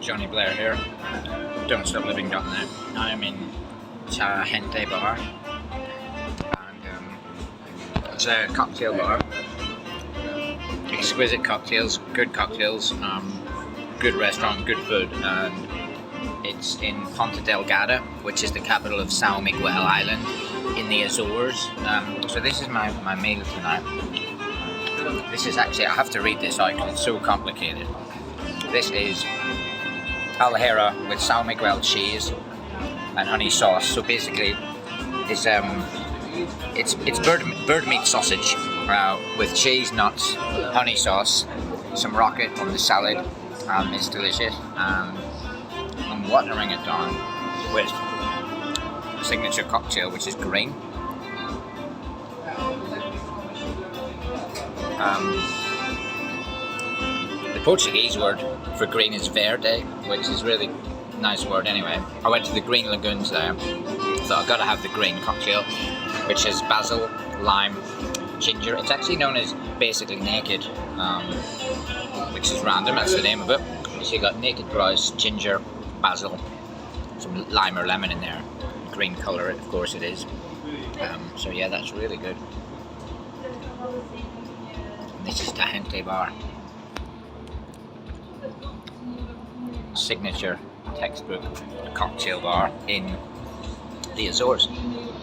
Johnny Blair here. Don't stop living down there. I'm in Gente bar, and it's a cocktail bar. Exquisite cocktails, good restaurant, good food, and it's in Ponta Delgada, which is the capital of São Miguel Island in the Azores. So this is my meal tonight. This is actually, I have to read this out because it's so complicated. This is alhera with São Miguel cheese and honey sauce. So basically, it's bird meat sausage with cheese, nuts, honey sauce, some rocket on the salad. It's delicious. I'm watering it down with a signature cocktail, which is green. The Portuguese word for green is verde, which is really nice word anyway. I went to the Green Lagoons there, so I've got to have the green cocktail, which is basil, lime, ginger. It's actually known as basically naked, which is random, that's the name of it. So you got naked rice, ginger, basil, some lime or lemon in there. Green colour, of course it is. So yeah, that's really good. This is the Gente bar. Signature textbook cocktail bar in the Azores.